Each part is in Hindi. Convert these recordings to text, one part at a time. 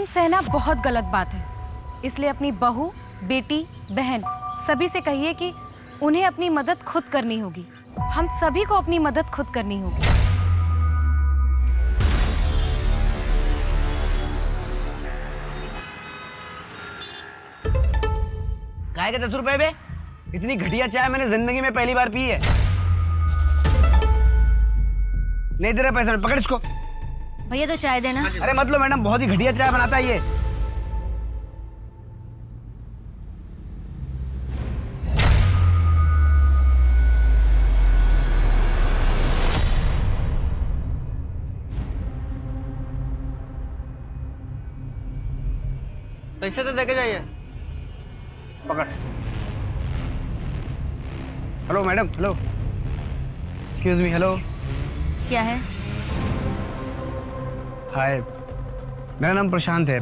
सहना बहुत गलत बात है, इसलिए अपनी बहू, बेटी, बहन सभी से कहिए कि उन्हें अपनी मदद खुद करनी होगी। हम सभी को अपनी मदद खुद करनी होगी। काहे के 10 रुपए बे? इतनी घटिया चाय मैंने जिंदगी में पहली बार पी है। नहीं दे रहा पैसा, पकड़ इसको। भैया तो चाय देना। अरे मत लो मैडम, बहुत ही घटिया चाय बनाता है ये। पैसे तो देके जाइए। पकड़। Hello madam, hello, excuse me, hello. क्या है? हाय, मेरा नाम प्रशांत है।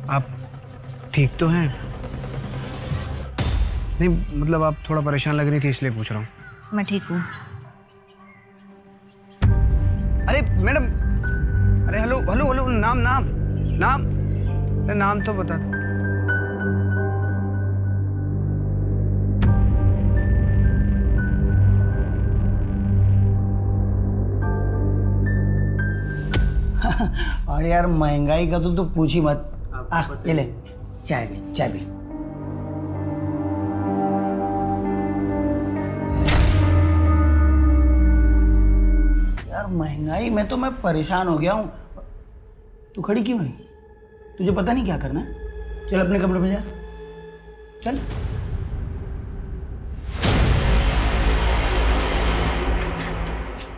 आप ठीक तो हैं? नहीं मतलब आप थोड़ा परेशान लग रही थी इसलिए पूछ रहा हूँ। मैं ठीक हूँ। अरे मैडम, अरे हेलो हेलो हेलो, नाम नाम नाम, अरे नाम तो बता दो। और यार महंगाई का तो पूछ ही मत। ये ले चाय भी, चाय भी। यार महंगाई में तो मैं परेशान हो गया हूँ। तू खड़ी क्यों है? तुझे पता नहीं क्या करना है? चल अपने कमरे में जा, चल।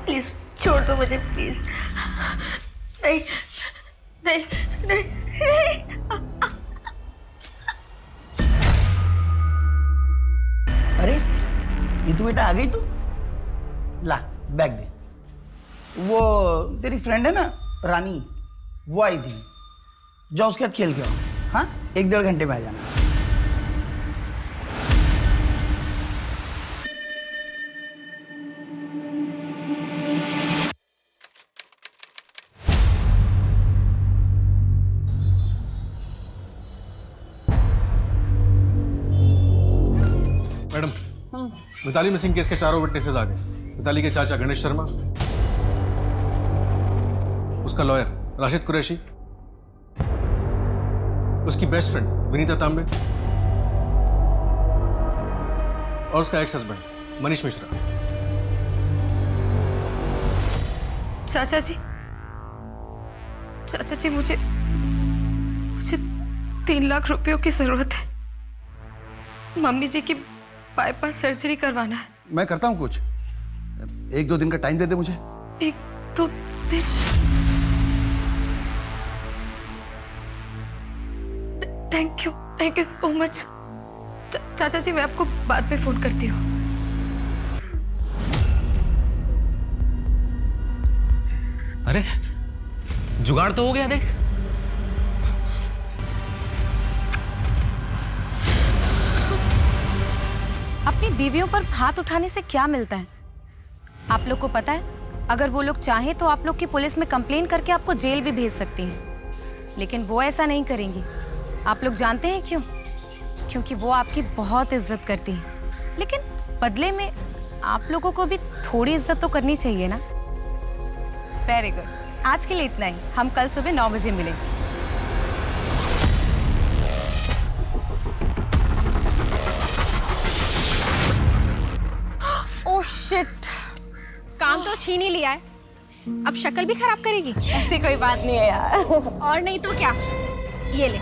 प्लीज छोड़ दो मुझे, प्लीज। नहीं नहीं नहीं। अरे ये तू बेटा आ गई तू? ला बैग दे। वो तेरी फ्रेंड है ना रानी, वो आई थी। जाओ उसके साथ खेल के आओ। हाँ, 1-1.5 घंटे में आ जाना। मैडम, मिताली मिसिंग केस के चारों विटनेसेस आ गए। मिताली के चाचा गणेश शर्मा, उसका लॉयर राशिद कुरैशी, उसकी बेस्ट फ्रेंड विनीता तांबे और उसका एक्स हस्बैंड मनीष मिश्रा। चाचा जी मुझे 3 लाख रुपयों की जरूरत है। मम्मी जी की बाईपास सर्जरी करवाना है। मैं करता हूँ कुछ, 1-2 दिन का टाइम दे दे मुझे। 1-2 दिन? Thank you so much. चाचा जी मैं आपको बाद में फोन करती हूँ। अरे जुगाड़ तो हो गया, देख। अपनी बीवियों पर हाथ उठाने से क्या मिलता है? आप लोग को पता है, अगर वो लोग चाहें तो आप लोग की पुलिस में कंप्लेन करके आपको जेल भी भेज सकती हैं। लेकिन वो ऐसा नहीं करेंगी। आप लोग जानते हैं क्यों? क्योंकि वो आपकी बहुत इज्जत करती हैं। लेकिन बदले में आप लोगों को भी थोड़ी इज्जत तो करनी चाहिए ना। वेरी गुड, आज के लिए इतना ही। हम कल सुबह 9 बजे मिलेंगे। ओह शिट, काम तो छीन ही लिया है, अब शक्ल भी खराब करेगी। ऐसी कोई बात नहीं है यार। और नहीं तो क्या, ये ले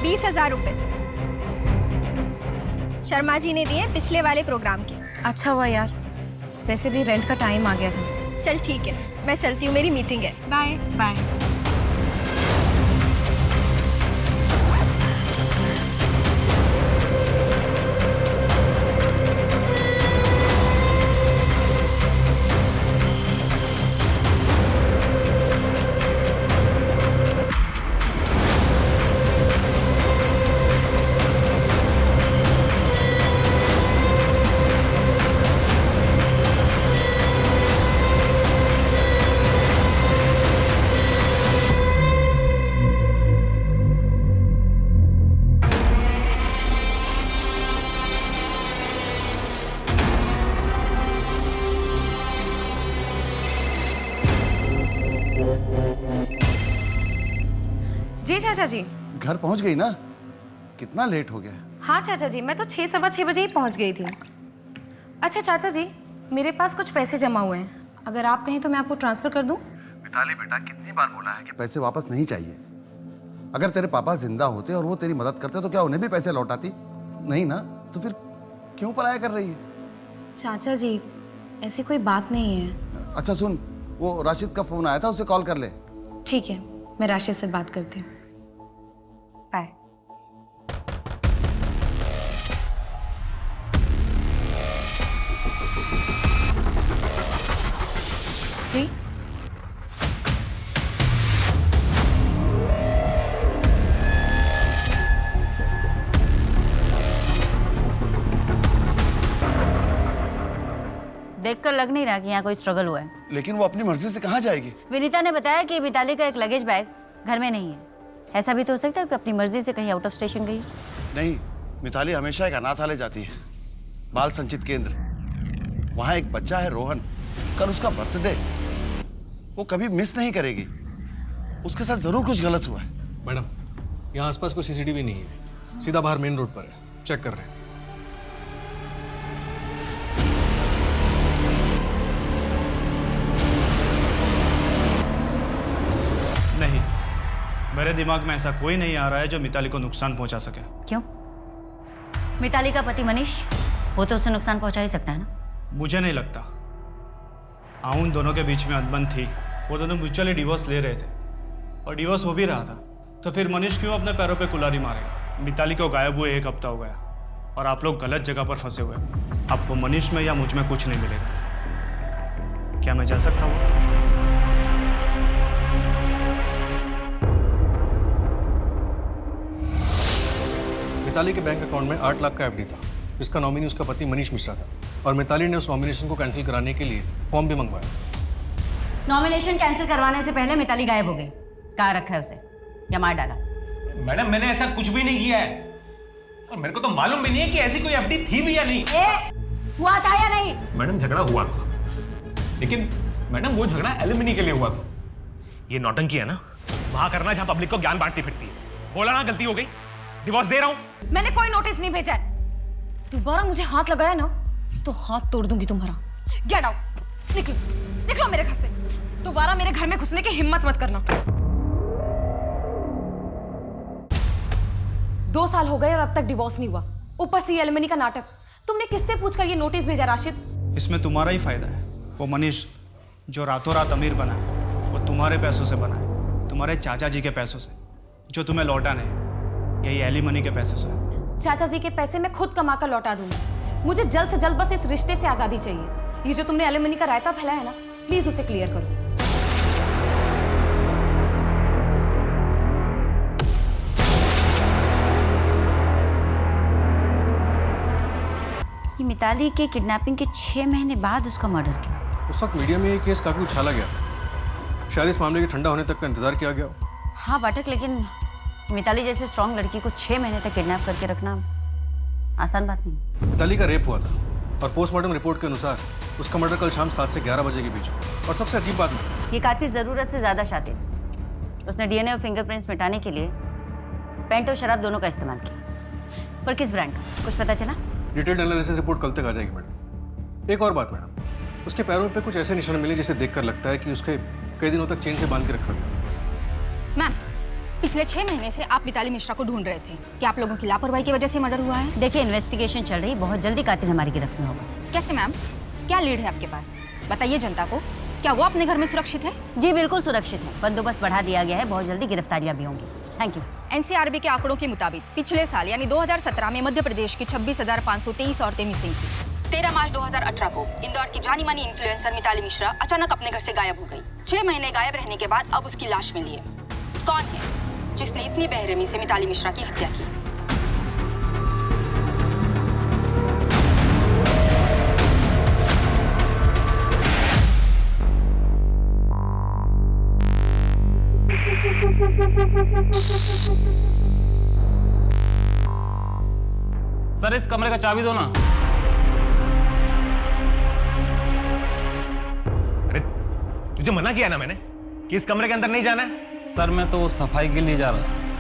20,000 रुपए शर्मा जी ने दिए पिछले वाले प्रोग्राम के। अच्छा हुआ यार, वैसे भी रेंट का टाइम आ गया था। चल ठीक है, मैं चलती हूँ, मेरी मीटिंग है। Bye bye. जी चाचा जी। घर पहुंच गई ना? कितना लेट हो गया? हाँ चाचा जी, मैं तो 6 सवा 6 बजे ही पहुंच गई थी। अच्छा चाचा जी, मेरे पास कुछ पैसे जमा हुए हैं, अगर आप कहें तो मैं आपको ट्रांसफर कर दूं? मिताली बेटा, कितनी बार बोला है कि पैसे वापस नहीं चाहिए। अगर तेरे पापा जिंदा होते और वो तेरी मदद करते तो क्या उन्हें भी पैसे लौटाती? नहीं ना, तो फिर क्यों पराया कर रही है? चाचा जी, ऐसी कोई बात नहीं है। अच्छा सुन, वो राशिद का फोन आया था, उसे कॉल कर ले। ठीक है, मैं राशिद से बात करती हूँ। बाय। जी देखकर लग नहीं रहा कि यहाँ कोई स्ट्रगल हुआ है। लेकिन वो अपनी मर्जी से कहाँ जाएगी? विनीता ने बताया कि मिताली का एक लगेज बैग घर में नहीं है। ऐसा भी तो हो सकता है कि अपनी मर्जी से कहीं आउट ऑफ स्टेशन गई। नहीं, मिताली हमेशा एक अनाथालय जाती है, बाल संचित केंद्र। वहाँ एक बच्चा है रोहन, कल उसका बर्थडे, वो कभी मिस नहीं करेगी। उसके साथ जरूर कुछ गलत हुआ है। मैडम, यहाँ आसपास कोई सीसीटीवी नहीं है, सीधा बाहर मेन रोड पर है, चेक कर रहे हैं। नहीं, मेरे दिमाग में ऐसा कोई नहीं आ रहा है जो मिताली को नुकसान पहुंचा सके। क्यों? मिताली का पति मनीष, वो तो उसे नुकसान पहुंचा ही सकता है ना। मुझे नहीं लगता। हाँ, उन दोनों के बीच में अनबन थी, वो दोनों म्यूचुअली डिवोर्स ले रहे थे और डिवोर्स हो भी रहा था, तो फिर मनीष क्यों अपने पैरों पे कुल्हाड़ी मारेगा? मिताली को गायब हुए 1 हफ्ता हो गया और आप लोग गलत जगह पर फंसे हुए। आपको मनीष में या मुझ में कुछ नहीं मिलेगा। क्या मैं जा सकता हूँ? मिताली के बैंक अकाउंट में 8 लाख का एफडी था। इसका नॉमिनी उसका पति मनीष मिश्रा था और मिताली ने उस नॉमिनेशन को कैंसिल कराने के लिए फॉर्म भी मंगवाया। नॉमिनेशन कैंसिल करवाने से पहले मिताली गायब हो गई। कहाँ रखा है उसे या मार डाला? मैडम, मैंने ऐसा कुछ भी नहीं किया है और मेरे को तो मालूम भी नहीं है कि ऐसी कोई एफडी थी भी या नहीं। हुआ था या नहीं? मैडम, झगड़ा हुआ था, लेकिन मैडम वो झगड़ा एलिमनी के लिए हुआ था। ये नौटंकी है ना वहां करना जहां पब्लिक को ज्ञान बांटती फिरती है। बोला ना, गलती हो गई, डिवोर्स दे रहा हूं। मैंने कोई नोटिस नहीं भेजा है। दोबारा मुझे हाथ लगाया ना तो हाथ तोड़ दूंगी तुम्हारा। गेट आउट, निकलो निकलो मेरे घर से। दोबारा मेरे घर में घुसने की हिम्मत मत करना। 2 साल हो गए और अब तक डिवोर्स नहीं हुआ, ऊपर से ये एलिमनी का नाटक। तुमने किससे पूछकर ये नोटिस भेजा राशिद? इसमें तुम्हारा ही फायदा है। वो मनीष जो रातों रात अमीर बना है, वो तुम्हारे पैसों से बना है, तुम्हारे चाचा जी के पैसों से, जो तुम्हें लौटाने हैं। यही एलिमनी के पैसों से। चाचा जी के पैसे मैं खुद कमा कर लौटा दूंगी। मुझे जल्द से जल्द बस इस रिश्ते से आजादी चाहिए। ये जो तुमने एलिमनी का रायता फैलाया है ना, प्लीज उसे क्लियर करो। कि मिताली के किडनैपिंग के 6 महीने बाद उसका मर्डर किया। उस वक्त मीडिया में ये केस काफी उछाला गया था। शायद इस मामले के ठंडा होने तक का इंतजार किया गया। हाँ पाठक, लेकिन मिताली जैसे स्ट्रॉन्ग लड़की को 6 महीने तक किडनैप करके रखना आसान बात नहीं। मिताली का रेप हुआ था और पोस्टमार्टम रिपोर्ट के अनुसार उसका मर्डर कल शाम 7 से 11 बजे के बीच हुआ। और सबसे अजीब बात है, ये कातिल जरूरत से ज्यादा शातिर। उसने डीएनए और फिंगरप्रिंट्स मिटाने के लिए पेंट और शराब दोनों का इस्तेमाल किया। पर किस ब्रांड का कुछ पता चला? डिटेल्ड एनालिसिस रिपोर्ट कल तक आ जाएगी मैडम। एक और बात मैडम, उसके पैरों पे कुछ ऐसे निशान मिले जिसे देखकर लगता है कि उसके कई दिनों तक चेन से बांध के रखा गया। मैम, पिछले 6 महीने से आप मिताली मिश्रा को ढूंढ रहे थे। क्या आप लोगों की लापरवाही की वजह से मर्डर हुआ है? देखिए, इन्वेस्टिगेशन चल रही, बहुत जल्दी कातिल हमारी गिरफ्त में होगा। कैसे मैम? क्या लीड है आपके पास? बताइए जनता को, क्या वो अपने घर में सुरक्षित है? जी बिल्कुल सुरक्षित है। बंदोबस्त बढ़ा दिया गया है, बहुत जल्दी गिरफ्तारियां भी होंगी। Thank you. एनसीआरबी के आंकड़ों के मुताबिक पिछले साल यानी 2017 में मध्य प्रदेश की 26,523 औरतें मिसिंग थी। 13 मार्च 2018 को इंदौर की जानी मानी इन्फ्लुएंसर मिताली मिश्रा अचानक अपने घर से गायब हो गई। 6 महीने गायब रहने के बाद अब उसकी लाश मिली है। कौन है जिसने इतनी बेरहमी से मिताली मिश्रा की हत्या की? सर, इस कमरे का चाबी दो ना। अरे, तुझे मना किया ना मैंने कि इस कमरे के अंदर नहीं जाना है। सर, मैं तो सफाई के लिए जा रहा था।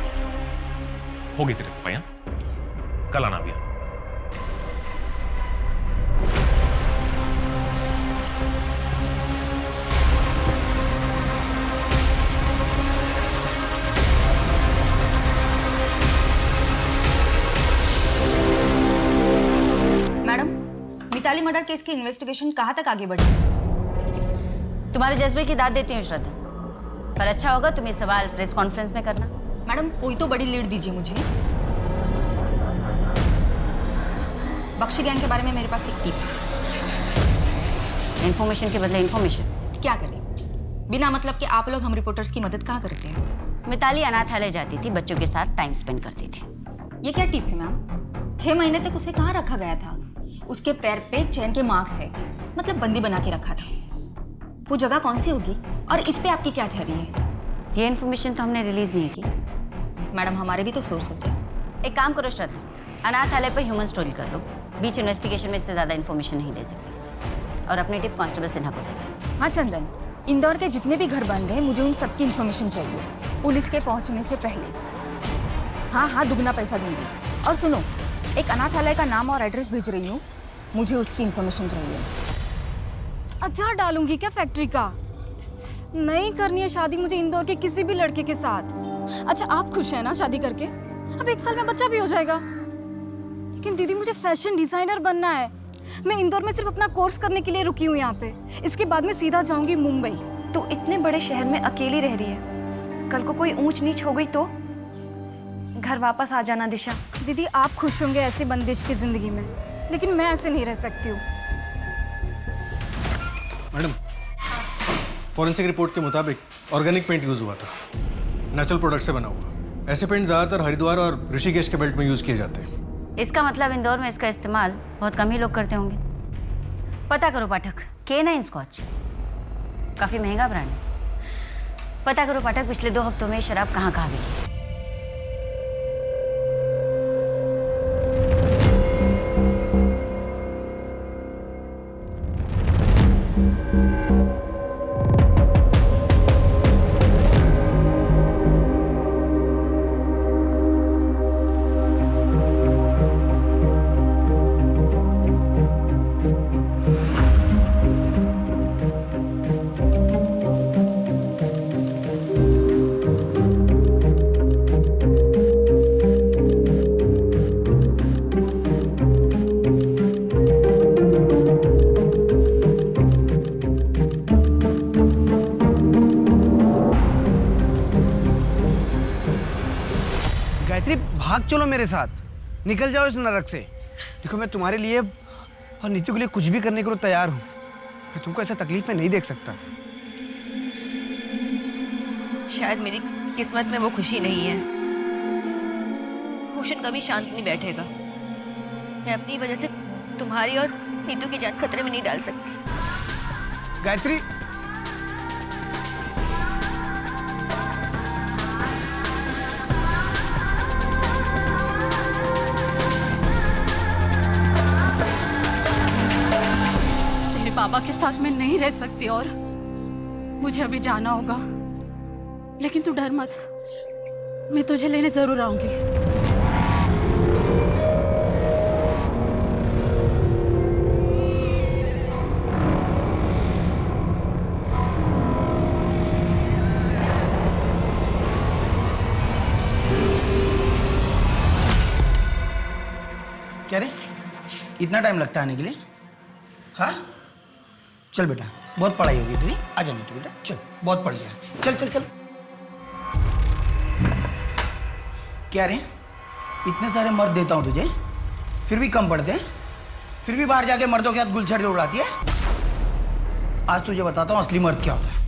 होगी तेरी सफाई, हाँ? कल आना भैया। मैडम, मिताली मर्डर केस की इन्वेस्टिगेशन कहाँ तक आगे बढ़ी? तुम्हारे जज्बे की दाद देती हूँ श्रद्धा, पर अच्छा होगा तुम ये सवाल प्रेस कॉन्फ्रेंस में करना। मैडम, कोई तो बड़ी लीड दीजिए मुझे। बख्शी गैंग के बारे में मेरे पास एक टिप है। इन्फॉर्मेशन के बदले इन्फॉर्मेशन। क्या करें, बिना मतलब के आप लोग हम रिपोर्टर्स की मदद कहाँ करते हैं? मिताली अनाथालय जाती थी, बच्चों के साथ टाइम स्पेंड करती थी। ये क्या टिप है मैम? 6 महीने तक उसे कहाँ रखा गया था? उसके पैर पे चैन के मार्क्स है, मतलब बंदी बना के रखा था। वो जगह कौन सी होगी? और इस पे आपकी क्या थ्योरी है? ये इन्फॉर्मेशन तो हमने रिलीज नहीं की। मैडम, हमारे भी तो सोर्स होते हैं। एक काम करो श्रद्धा, अनाथालय पर ह्यूमन स्टोरी कर लो। बीच इन्वेस्टिगेशन में इससे ज़्यादा इन्फॉर्मेशन नहीं दे सकती। और अपनी टिप कांस्टेबल सिन्हा को दे। हाँ चंदन, इंदौर के जितने भी घर बंद हैं मुझे उन सबकी इन्फॉर्मेशन चाहिए, पुलिस के पहुंचने से पहले। हाँ, दुगना पैसा दूंगी। और सुनो, एक अनाथालय का नाम और एड्रेस भेज रही हूँ, मुझे उसकी इन्फॉर्मेशन चाहिए। अचार डालूंगी क्या फैक्ट्री का? नहीं करनी है शादी मुझे इंदौर के किसी भी लड़के के साथ। अच्छा, आप खुश हैं ना शादी करके? अब 1 साल में बच्चा भी हो जाएगा। लेकिन दीदी, मुझे फैशन डिजाइनर बनना है। मैं इंदौर में सिर्फ अपना कोर्स करने के लिए रुकी हूँ यहाँ पे। इसके बाद मैं सीधा जाऊंगी मुंबई। तो इतने बड़े शहर में अकेली रह रही है, कल को कोई ऊंच नीच हो गई तो? घर वापस आ जाना दिशा। दीदी, आप खुश होंगे ऐसी बंदिश की जिंदगी में, लेकिन मैं ऐसे नहीं रह सकती हूँ। मैडम, फॉरेंसिक रिपोर्ट के मुताबिक ऑर्गेनिक पेंट यूज हुआ था, नेचुरल प्रोडक्ट से बना हुआ। ऐसे पेंट ज़्यादातर हरिद्वार और ऋषिकेश के बेल्ट में यूज किए जाते हैं। इसका मतलब इंदौर में इसका इस्तेमाल बहुत कम ही लोग करते होंगे। पता करो पाठक, K9 स्कॉच काफ़ी महंगा ब्रांड है। पता करो पाठक, पिछले 2 हफ्तों में शराब कहाँ कहाँ बिकी। गायत्री, भाग चलो मेरे साथ, निकल जाओ इस नरक से। देखो, मैं तुम्हारे लिए और नीतू के लिए कुछ भी करने को तैयार हूँ। मैं तुमको ऐसा तकलीफ में नहीं देख सकता। शायद मेरी किस्मत में वो खुशी नहीं है। भूषण कभी शांत नहीं बैठेगा। मैं अपनी वजह से तुम्हारी और नीतू की जान खतरे में नहीं डाल सकती। गायत्री, पापा के साथ मैं नहीं रह सकती और मुझे अभी जाना होगा। लेकिन तू डर मत, मैं तुझे लेने जरूर आऊंगी। क्या रे, इतना टाइम लगता है आने के लिए? हाँ, चल बेटा, बहुत पढ़ाई होगी तेरी। आ जा नीतू बेटा, चल, बहुत पढ़ लिया। चल चल चल। क्या रे, इतने सारे मर्द देता हूँ तुझे, फिर भी कम पढ़ते हैं? फिर भी बाहर जाके मर्दों के साथ गुलछड़ उड़ाती है। आज तुझे बताता हूँ असली मर्द क्या होता है।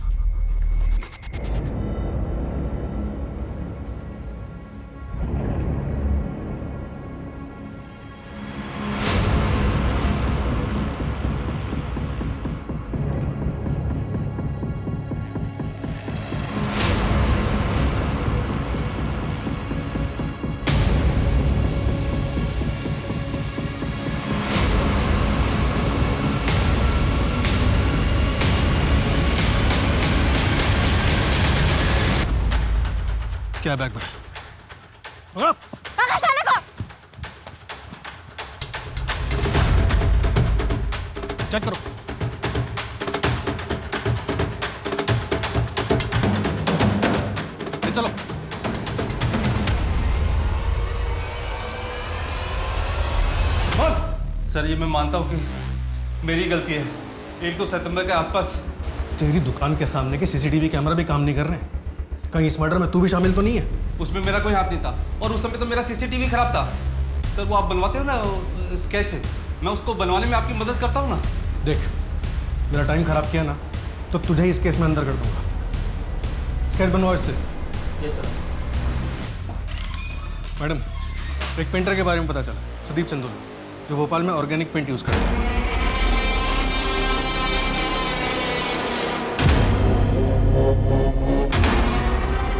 क्या बैग में? चेक करो। ले चलो। सर ये मैं मानता हूँ कि मेरी गलती है। 1-2 सितंबर के आसपास तेरी दुकान के सामने के सीसीटीवी कैमरा भी काम नहीं कर रहे हैं। कहीं इस मर्डर में तू भी शामिल तो नहीं है? उसमें मेरा कोई हाथ नहीं था और उस समय तो मेरा सीसीटीवी खराब था। सर वो आप बनवाते हो ना स्केच, मैं उसको बनवाने में आपकी मदद करता हूँ ना। देख, मेरा टाइम खराब किया ना तो तुझे ही इस केस में अंदर कर दूंगा। स्केच बनवाओ इससे। Yes sir. मैडम, एक पेंटर के बारे में पता चला, सुदीप चंदोली, जो भोपाल में ऑर्गेनिक पेंट यूज करता है।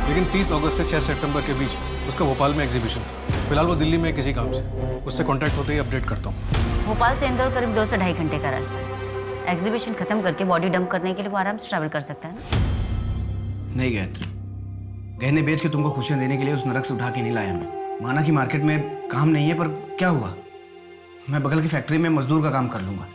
लेकिन 30 अगस्त से 6 सितंबर के बीच उसका भोपाल में एग्जीबिशन था। फिलहाल वो दिल्ली में किसी काम से, उससे कांटेक्ट होते ही अपडेट करता हूँ। भोपाल से इंदौर करीब 2 से 2.5 घंटे का रास्ता है। एग्जीबिशन खत्म करके बॉडी डंप करने के लिए वो आराम से ट्रैवल कर सकता है ना। नहीं गायत्री, गहने बेच के तुमको खुशियां देने के लिए उस नरक से उठा के नहीं लाया मैं। माना कि मार्केट में काम नहीं है, पर क्या हुआ, मैं बगल की फैक्ट्री में मजदूर का काम कर लूंगा।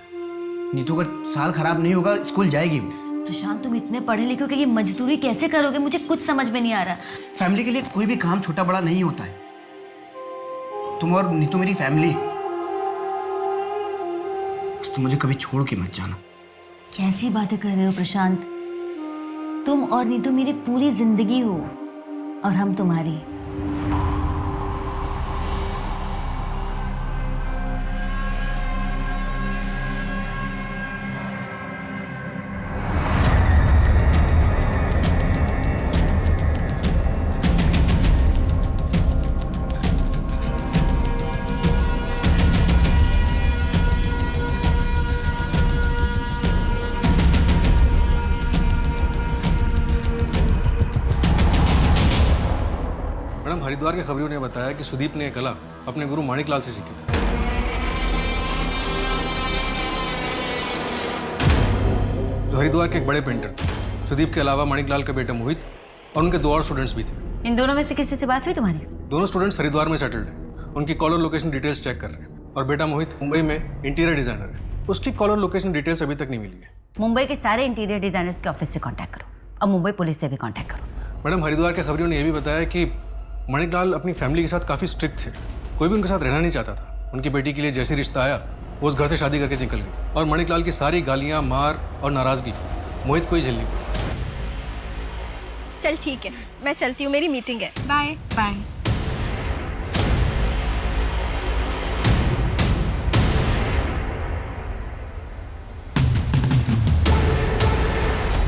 नीतू का साल खराब नहीं होगा, स्कूल जाएगी वो। प्रशांत तुम इतने पढ़े लिखे हो कि ये मजदूरी कैसे करोगे, मुझे कुछ समझ में नहीं आ रहा। फैमिली के लिए कोई भी काम छोटा बड़ा नहीं होता है। तुम और नीतू मेरी फैमिली, तुम मुझे कभी छोड़ के मत जाना। कैसी बातें कर रहे हो प्रशांत, तुम और नीतू मेरी पूरी जिंदगी हो और हम तुम्हारी। मैडम, हरिद्वार के खबरियों ने बताया कि सुदीप ने ये कला अपने गुरु माणिकलाल से सीखी थी। जो हरिद्वार के एक बड़े पेंटर थे। सुदीप के अलावा माणिकलाल का बेटा मोहित और उनके 2 और स्टूडेंट्स भी थे। इन दोनों में से किसी से बात हुई तुम्हारी? दोनों स्टूडेंट्स हरिद्वार में सेटल्ड हैं। उनकी कॉलर लोकेशन डिटेल्स चेक कर रहे हैं। और बेटा मोहित मुंबई में इंटीरियर डिजाइनर है। उसकी कॉलर लोकेशन डिटेल्स अभी तक नहीं मिली है। मुंबई के सारे इंटीरियर डिजाइनर्स के ऑफिस से कांटेक्ट करो और मुंबई पुलिस से भी कांटेक्ट करो। मैडम, हरिद्वार के खबरियों ने यह भी बताया कि माणिकलाल अपनी फैमिली के साथ काफ़ी स्ट्रिक्ट थे। कोई भी उनके साथ रहना नहीं चाहता था। उनकी बेटी के लिए जैसे रिश्ता आया, वो उस घर से शादी करके निकल गई। और माणिकलाल की सारी गालियाँ, मार और नाराज़गी मोहित को ही झेलनी पड़ी। चल ठीक है, मैं चलती हूँ, मेरी मीटिंग है। Bye bye.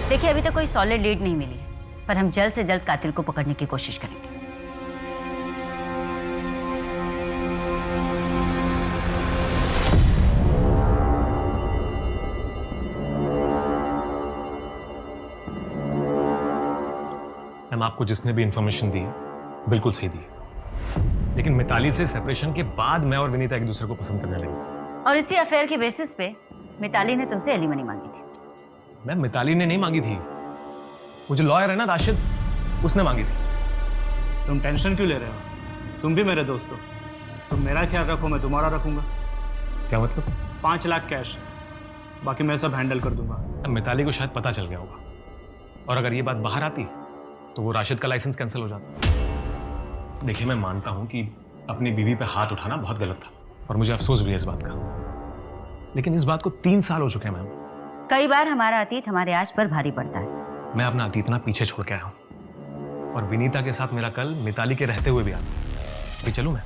देखिए अभी तक कोई सॉलिड लीड नहीं मिली है, पर हम जल्द से जल्द कातिल को पकड़ने की कोशिश करेंगे। मैम, आपको जिसने भी इंफॉर्मेशन दी है बिल्कुल सही दी है, लेकिन मिताली से सेपरेशन के बाद मैं और विनीता एक दूसरे को पसंद करने लगे थे। और इसी अफेयर के बेसिस पे मिताली ने तुमसे एलिमनी मांगी थी। मैम, मिताली ने नहीं मांगी थी, वो जो लॉयर है ना राशिद, उसने मांगी थी। तुम टेंशन क्यों ले रहे हो? तुम भी मेरे दोस्त हो। तुम मेरा ख्याल रखो, मैं तुम्हारा रखूंगा। क्या मतलब? 5 लाख कैश, बाकी मैं सब हैंडल कर दूंगा। मिताली को शायद पता चल गया होगा, और अगर ये बात बाहर आती तो वो राशिद का लाइसेंस कैंसिल हो जाता। देखिए, मैं मानता हूं कि अपनी बीवी पे हाथ उठाना बहुत गलत था और मुझे अफसोस भी है इस बात का, लेकिन इस बात को 3 साल हो चुके हैं मैम। कई बार हमारा अतीत हमारे आज पर भारी पड़ता है। मैं अपना अतीत ना पीछे छोड़ के आया हूं, और विनीता के साथ मेरा कल मिताली के रहते हुए भी आता। भी चलूं मैं?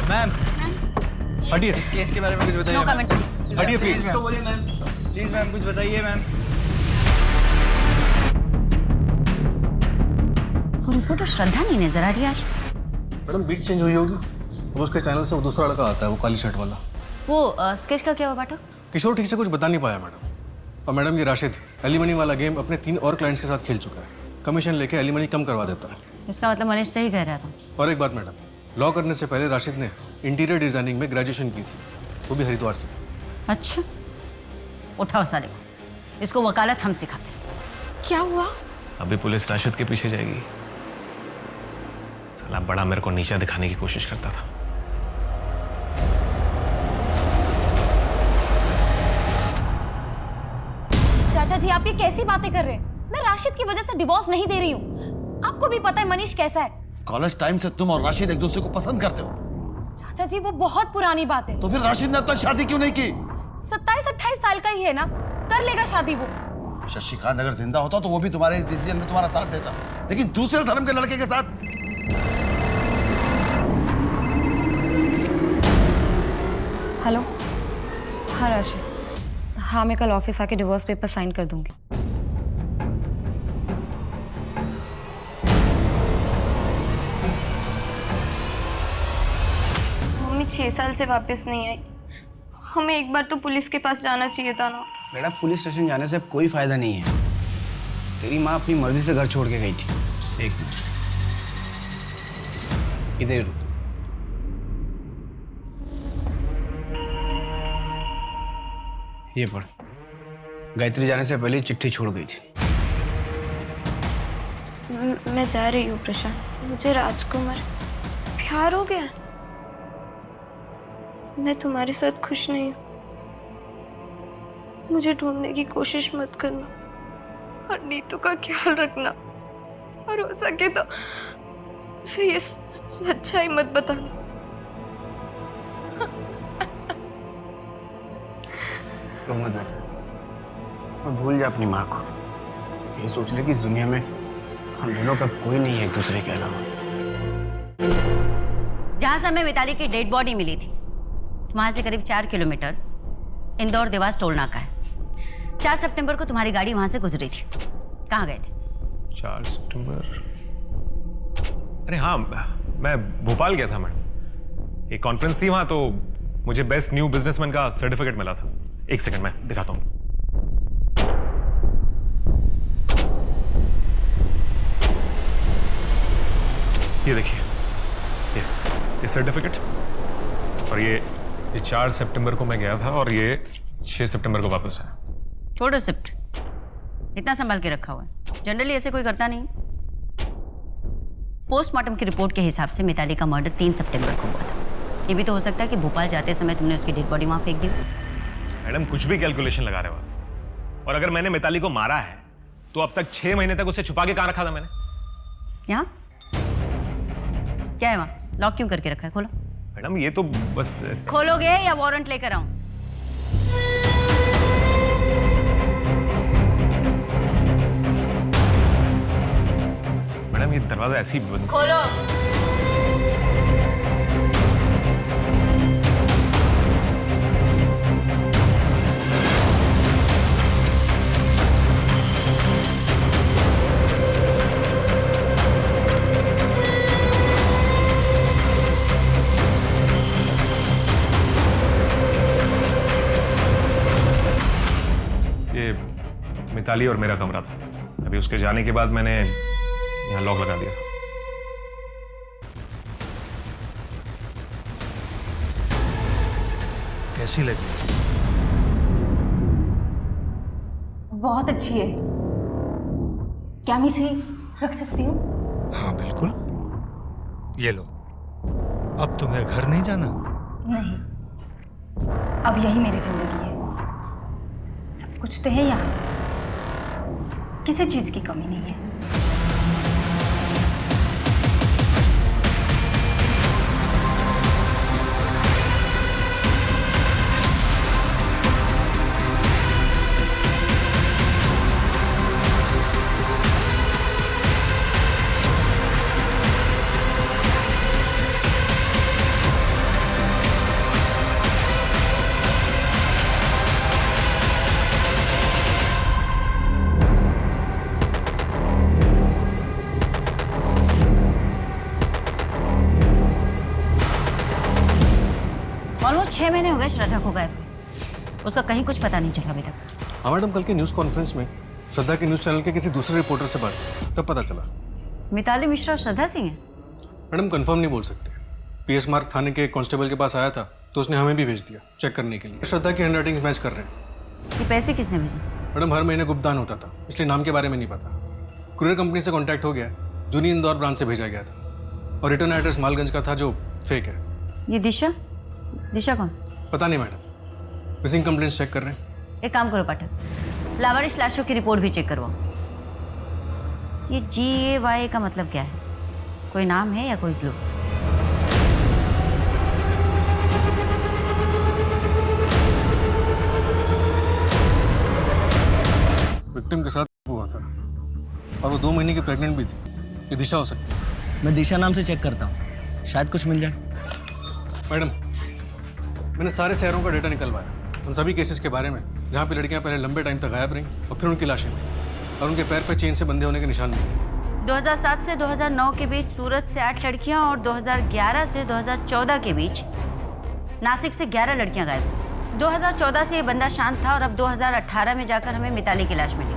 मैम, हटिए। इस केस के बारे में कुछ बताइए। No comment please. हटिए प्लीज। प्लीज मैम, कुछ बताइए मैम। उनको तो श्रद्धा नहीं नजर आ रही आज। मैडम, बीट चेंज हुई होगी। अब उसके चैनल से वो दूसरा लड़का आता है, वो काली शर्ट वाला। वो स्केच का क्या हुआ बाटा? किशोर ठीक से कुछ बता नहीं पाया मैडम। और मैडम, ये राशिद एलिमनी वाला गेम अपने 3 और क्लाइंट्स के साथ खेल चुका है। कमीशन लेके एलिमनी कम करवा देता है। इसका मतलब मनीष सही कह रहा था। और एक बात मैडम, लॉ करने से पहले राशिद ने इंटीरियर डिजाइनिंग में ग्रेजुएशन की थी, वो भी हरिद्वार से। अच्छा, उठाओ साले को, इसको वकालत हम सिखाते हैं। क्या हुआ? अभी पुलिस राशिद के पीछे जाएगी। साला बड़ा मेरे को नीचा दिखाने की कोशिश करता था। जी आप ये कैसी बातें कर रहे हैं? मैं राशिद की वजह से डिवोर्स नहीं दे रही हूँ। आपको भी पता है मनीष कैसा है। कॉलेज टाइम से तुम और राशिद एक दूसरे को पसंद करते हो। चाचा जी वो बहुत पुरानी बात है। तो फिर राशिद ने अब तक शादी क्यों नहीं की? 27-28 साल का ही है ना, कर लेगा शादी वो। शशिकांत अगर जिंदा होता तो वो भी तुम्हारे इस डिसीजन में तुम्हारा साथ देता, लेकिन दूसरे धर्म के लड़के के साथ। हेलो। हाँ राशिद, हाँ मैं कल ऑफिस आके डिवोर्स पेपर साइन कर दूंगी। मम्मी 6 साल से वापस नहीं आई। हमें एक बार तो पुलिस के पास जाना चाहिए था ना। बेटा पुलिस स्टेशन जाने से अब कोई फायदा नहीं है। तेरी माँ अपनी मर्जी से घर छोड़ के गई थी। एक मिनट, इधर रुक। ये पढ़। गायत्री जाने से पहले चिट्ठी छोड़ गई थी। मैं जा रही हूँ प्रशांत, मुझे राजकुमार से प्यार हो गया। मैं तुम्हारे साथ खुश नहीं हूँ। मुझे ढूंढने की कोशिश मत करना और नीतू का ख्याल रखना, और हो सके तो उसे ये सच्चाई मत बताना। तो मत बेटा, और भूल जा अपनी माँ को। ये सोच ले कि इस दुनिया में हम दोनों का कोई नहीं है एक दूसरे के अलावा। जहाँ से हमें मिताली की डेड बॉडी मिली थी वहाँ से करीब 4 किलोमीटर इंदौर देवास टोल नाका है। 4 सितंबर को तुम्हारी गाड़ी वहाँ से गुजरी थी। कहाँ गए थे? 4 सितंबर? अरे हाँ, मैं भोपाल गया था मैडम। एक कॉन्फ्रेंस थी वहाँ, तो मुझे बेस्ट न्यू बिजनेसमैन का सर्टिफिकेट मिला था। एक सेकंड मैं दिखाता हूँ। ये देखिए, ये सर्टिफिकेट, और ये 4 सितंबर को मैं गया था और ये 6 सितंबर को वापस आया। छोड़ो शिफ्ट, इतना संभाल के रखा हुआ है। जनरली ऐसे कोई करता नहीं। पोस्टमार्टम की रिपोर्ट के हिसाब से मिताली का मर्डर 3 सितंबर को हुआ था। ये भी तो हो सकता है कि भोपाल जाते समय तुमने उसकी डेड बॉडी वहां फेंक दी। मैडम कुछ भी कैलकुलेशन लगा रहे हो आप। और अगर मैंने मिताली को मारा है तो अब तक 6 महीने तक उसे छुपा के कहाँ रखा था मैंने? यहाँ क्या है? वहां लॉक क्यों करके रखा है? खोलो। मैडम ये तो बस खोलोगे या वारंट लेकर आऊं? मैडम ये दरवाजा ऐसे ही बंद। खोलो। मिताली और मेरा कमरा था। अभी उसके जाने के बाद मैंने यहाँ लॉक लगा दिया था। कैसी लगी? बहुत अच्छी है। क्या मैं इसे रख सकती हूँ? हाँ बिल्कुल, ये लो। अब तुम्हें घर नहीं जाना? नहीं, अब यही मेरी जिंदगी है। सब कुछ तो है यहाँ, किसी चीज की कमी नहीं है। ऑलमोस्ट 6 महीने हो गए श्रद्धा को गायब हुए। उसका कहीं कुछ पता नहीं चला अभी तक। हाँ मैडम, कल के न्यूज़ कॉन्फ्रेंस में श्रद्धा के न्यूज़ चैनल के किसी दूसरे रिपोर्टर से बात हुई, तब पता चला। मिताली मिश्रा और श्रद्धा सिंह हैं? मैडम कंफर्म नहीं बोल सकते। PS मार्ग थाने के कांस्टेबल के पास आया था तो उसने हमें भी भेज दिया चेक करने के लिए। श्रद्धा की हैंडराइटिंग मैच कर रहे हैं। ये पैसे किसने भेजे? मैडम हर महीने गुप्तदान होता था, इसलिए नाम के बारे में नहीं पता। कुरियर कंपनी से कॉन्टैक्ट हो गया, जूनी इंदौर ब्रांच से भेजा गया था, और रिटर्न एड्रेस मालगंज का था जो फेक है। ये दिशा? दिशा कौन? पता नहीं मैडम, मिसिंग कंप्लेंट्स चेक कर रहे हैं। एक काम करो पाठक, लावारिश लाशों की रिपोर्ट भी चेक करवाओ। ये GAY का मतलब क्या है? कोई नाम है या कोई क्लू? विक्टिम के साथ हुआ था और वो 2 महीने की प्रेग्नेंट भी थी। ये दिशा हो सकती है। मैं दिशा नाम से चेक करता हूँ, शायद कुछ मिल जाए। मैडम, मैंने सारे शहरों का डेटा निकलवाया उन सभी केसेस के बारे में जहाँ पे लड़कियाँ पहले लंबे टाइम तक गायब रहीं और फिर उनकी लाशें मिली और उनके पैर पर चेन से बंधे होने के निशान मिले। 2007 से 2009 के बीच सूरत से 8 लड़कियां और 2011 से 2014 के बीच नासिक से 11 लड़कियां गायब। 2014 से ये बंदा शांत था और अब 2018 में जाकर हमें मिताली की लाश मिली।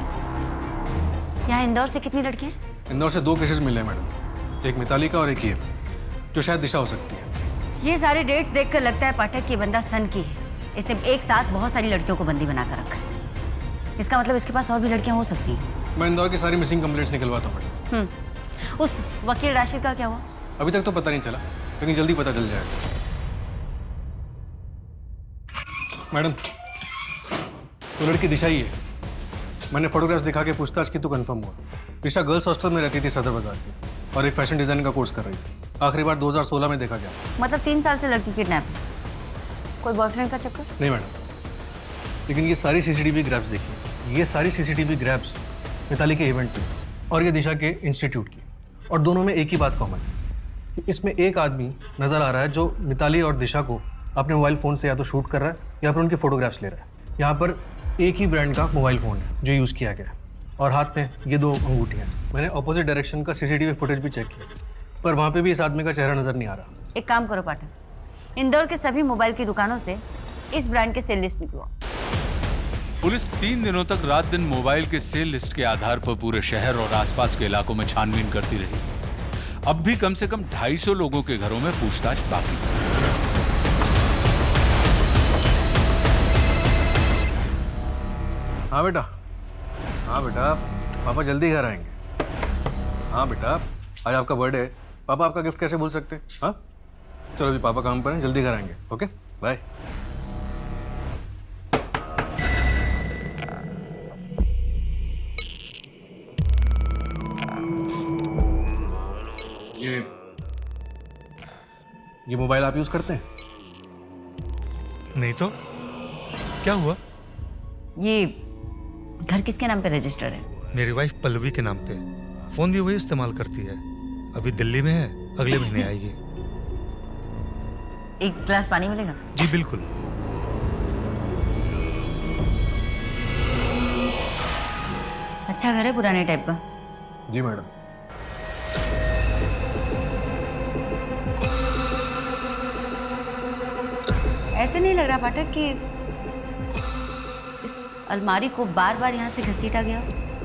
यहाँ इंदौर से कितनी लड़कियां? इंदौर से 2 केसेस मिले हैं मैडम, एक मिताली का और एक ये जो शायद दिशा हो सकती है। ये सारे डेट्स देखकर लगता है पाठक कि बंदा सन की है। इसने एक साथ बहुत सारी लड़कियों को बंदी बनाकर रखा है। इसका मतलब इसके पास और भी लड़कियां हो सकती हैं। मैं इंदौर की सारी मिसिंग कंप्लेंट्स निकलवाता हूँ मैडम। उस वकील राशिद का क्या हुआ? अभी तक तो पता नहीं चला, लेकिन जल्दी पता चल जाएगा। मैडम, तो लड़की दिशा ही है। मैंने फोटोग्राफ्स दिखा के पूछताछ की तो कंफर्म हुआ। दिशा गर्ल्स हॉस्टल में रहती थी सदर बाजार की और एक फैशन डिजाइनिंग का कोर्स कर रही थी। आखिरी बार 2016 में देखा गया। मतलब 3 साल से लड़की किडनैप है। कोई बॉयफ्रेंड का चक्कर? नहीं मैडम, लेकिन ये सारी CCTV ग्रैब्स देखिए। ये सारी CCTV ग्रैब्स मिताली के इवेंट की और ये दिशा के इंस्टीट्यूट की, और दोनों में एक ही बात कॉमन है कि इसमें एक आदमी नजर आ रहा है जो मिताली और दिशा को अपने मोबाइल फ़ोन से या तो शूट कर रहा है या फिर उनकी फोटोग्राफ्स ले रहा है। यहाँ पर एक ही ब्रांड का मोबाइल फ़ोन है जो यूज़ किया गया है और हाथ में ये 2 अंगूठियाँ। मैंने ऑपोजिट डायरेक्शन का CCTV फुटेज भी चेक किया, पर वहाँ पे भी इस आदमी का चेहरा नजर नहीं आ रहा। एक काम करो पाठक, इंदौर के सभी मोबाइल की दुकानों से इस ब्रांड के सेल लिस्ट निकलवाओ। पुलिस 3 दिनों तक रात दिन मोबाइल के सेल लिस्ट के आधार पर पूरे शहर और आसपास के इलाकों में छानबीन करती रही। अब भी कम से कम 250 लोगों के घरों में पूछताछ बाकी है। हाँ बेटा, पापा जल्दी घर आएंगे। हाँ बेटा, आज आपका बर्थडे है, पापा आपका गिफ्ट कैसे भूल सकते? हाँ चलो अभी पापा काम पर हैं, जल्दी घर आएंगे। Okay bye. ये मोबाइल आप यूज करते हैं? नहीं तो क्या हुआ? ये घर किसके नाम पे रजिस्टर है? मेरी वाइफ पल्लवी के नाम पे। फोन भी वही इस्तेमाल करती है। अभी दिल्ली में है, अगले महीने आएगी। एक गिलास पानी मिलेगा? जी बिल्कुल। अच्छा घर है, पुराने टाइप का? जी मैडम। ऐसे नहीं लग रहा पाठक कि इस अलमारी को बार बार यहाँ से घसीटा गया?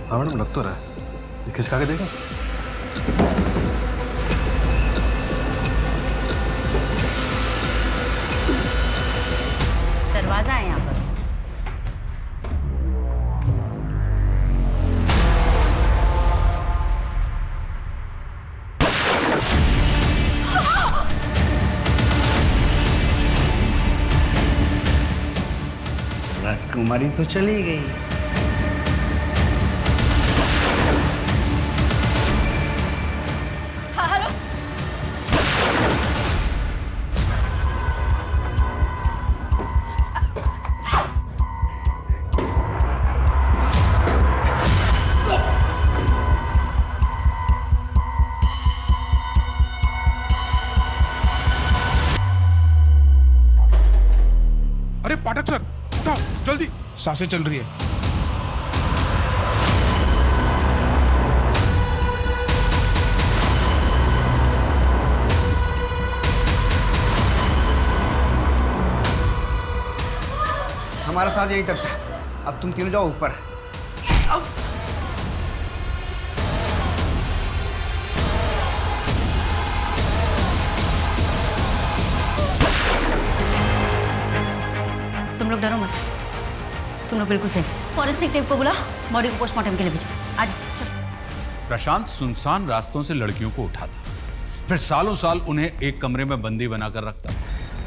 हाँ मैडम, लग तो रहा है। ये खिसका के देखो। दरवाजा है यहाँ पर। राजकुमारी तो चली गई। हाँ हेलो। अरे पाठक सर, उठाओ जल्दी, सांसें चल रही है। हमारा साथ यहीं तक था, अब तुम तीनों जाओ ऊपर। तुम लोग डरो मत, तुम लोग बिल्कुल सेफ। फॉरेंसिक टीम को बुला, बॉडी को पोस्टमार्टम के लिए भेजो। आ जाओ चलो। प्रशांत सुनसान रास्तों से लड़कियों को उठाता, फिर सालों साल उन्हें एक कमरे में बंदी बनाकर रखता।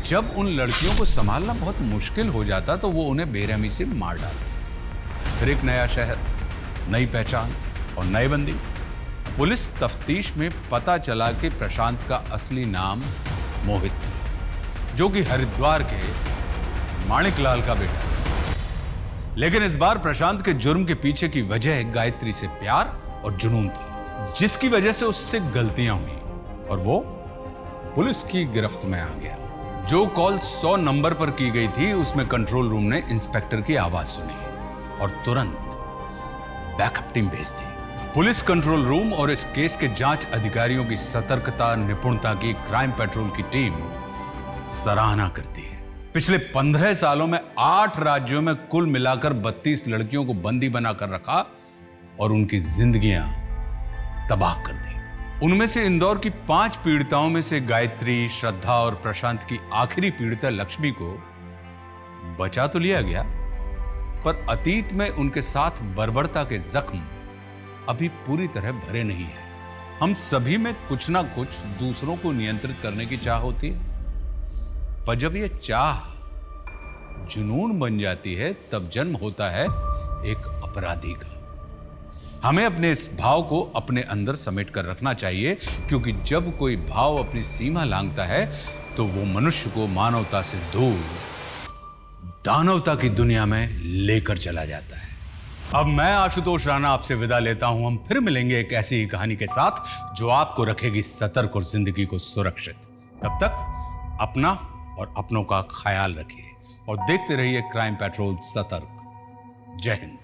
जब उन लड़कियों को संभालना बहुत मुश्किल हो जाता तो वो उन्हें बेरहमी से मार डालता। फिर एक नया शहर, नई पहचान और नए बंदी। पुलिस तफ्तीश में पता चला कि प्रशांत का असली नाम मोहित, जो कि हरिद्वार के माणिकलाल का बेटा है। लेकिन इस बार प्रशांत के जुर्म के पीछे की वजह गायत्री से प्यार और जुनून थी, जिसकी वजह से उससे गलतियां हुई और वो पुलिस की गिरफ्त में आ गया। जो कॉल 100 नंबर पर की गई थी, उसमें कंट्रोल रूम ने इंस्पेक्टर की आवाज सुनी और तुरंत बैकअप टीम भेज दी। पुलिस कंट्रोल रूम और इस केस के जांच अधिकारियों की सतर्कता, निपुणता की क्राइम पेट्रोल की टीम सराहना करती है। पिछले 15 सालों में 8 राज्यों में कुल मिलाकर 32 लड़कियों को बंदी बनाकर रखा और उनकी जिंदगियां तबाह कर दी। उनमें से इंदौर की 5 पीड़िताओं में से गायत्री, श्रद्धा और प्रशांत की आखिरी पीड़िता लक्ष्मी को बचा तो लिया गया, पर अतीत में उनके साथ बर्बरता के जख्म अभी पूरी तरह भरे नहीं है। हम सभी में कुछ ना कुछ दूसरों को नियंत्रित करने की चाह होती है, पर जब यह चाह जुनून बन जाती है, तब जन्म होता है एक अपराधी का। हमें अपने इस भाव को अपने अंदर समेट कर रखना चाहिए, क्योंकि जब कोई भाव अपनी सीमा लांघता है तो वो मनुष्य को मानवता से दूर दानवता की दुनिया में लेकर चला जाता है। अब मैं आशुतोष राणा आपसे विदा लेता हूं। हम फिर मिलेंगे एक ऐसी ही कहानी के साथ जो आपको रखेगी सतर्क और जिंदगी को सुरक्षित। तब तक अपना और अपनों का ख्याल रखिए और देखते रहिए क्राइम पेट्रोल सतर्क। जय हिंद।